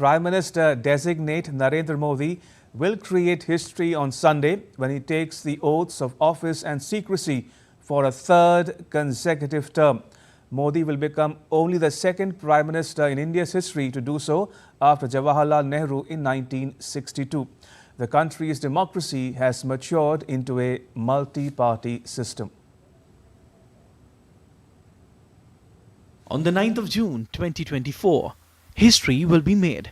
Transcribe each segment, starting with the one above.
Prime Minister designate Narendra Modi will create history on Sunday when he takes the oaths of office and secrecy for a third consecutive term. Modi will become only the second Prime Minister in India's history to do so after Jawaharlal Nehru in 1962. The country's democracy has matured into a multi-party system. On the 9th of June 2024, history will be made.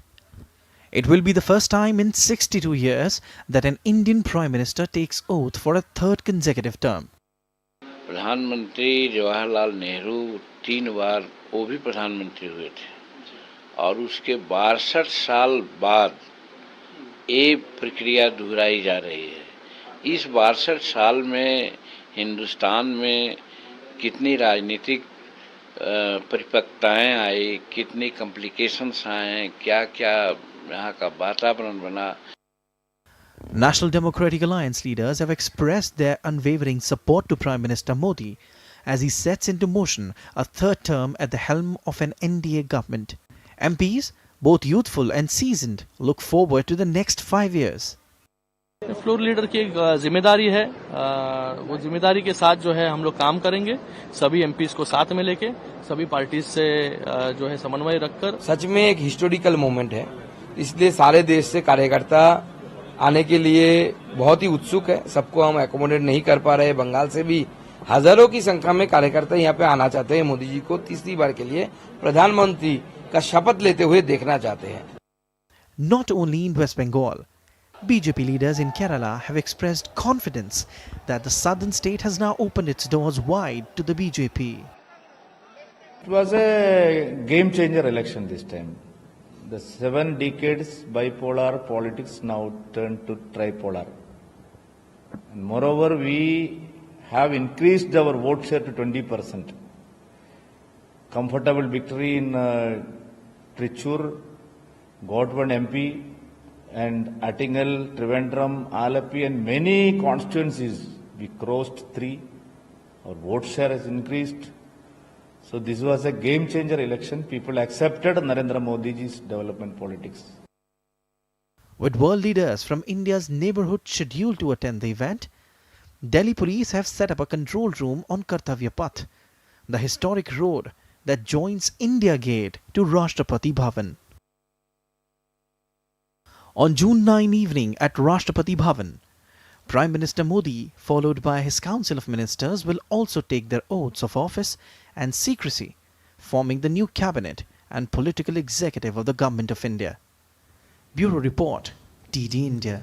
It will be the first time in 62 years that an Indian Prime Minister takes oath for a third consecutive term. प्रधानमंत्री जवाहरलाल नेहरू 3 बार वो भी प्रधानमंत्री हुए थे और उसके 62 साल बाद ये प्रक्रिया दोहराई जा रही है। इस 62 साल में हिंदुस्तान में कितनी राजनीतिक परिपक्वताएं आई, कितनी कॉम्प्लिकेशंस आए, क्या-क्या यहाँ का वातावरण बना। National Democratic Alliance leaders have expressed their unwavering support to Prime Minister Modi as he sets into motion a third term at the helm of an NDA government. MPs, both youthful and seasoned, look forward to the next 5 years. Floor leader की जिम्मेदारी है, वो जिम्मेदारी के साथ जो है हम लोग काम करेंगे, सभी एमपीज को साथ में लेके, सभी पार्टीज से जो है समन्वय रखकर। सच में एक हिस्टोरिकल मोमेंट है, इसलिए सारे देश से कार्यकर्ता आने के लिए बहुत ही उत्सुक है। सबको हम एकोमोडेट नहीं कर पा रहे। बंगाल से भी हजारों की संख्या में कार्यकर्ता यहाँ पे आना चाहते हैं। मोदी जी को तीसरी बार के लिए प्रधानमंत्री का शपथ लेते हुए देखना चाहते हैं। Not only in West Bengal, BJP leaders in Kerala have expressed confidence that the southern state has now opened its doors wide to the BJP. It was a game changer election this time. The 7 decades bipolar politics now turned to tripolar. And moreover, we have increased our vote share to 20%. Comfortable victory in Trichur, got one MP, and Attingal, Trivandrum, Alapi, and many constituencies. We crossed 3. Our vote share has increased. So this was a game changer election. People accepted Narendra Modi's development politics. With world leaders from India's neighborhood scheduled to attend the event, Delhi police have set up a control room on Kartavya Path, the historic road that joins India Gate to Rashtrapati Bhavan. On June 9 evening at Rashtrapati Bhavan, Prime Minister Modi, followed by his Council of Ministers, will also take their oaths of office and secrecy, forming the new cabinet and political executive of the Government of India. Bureau Report, DD India.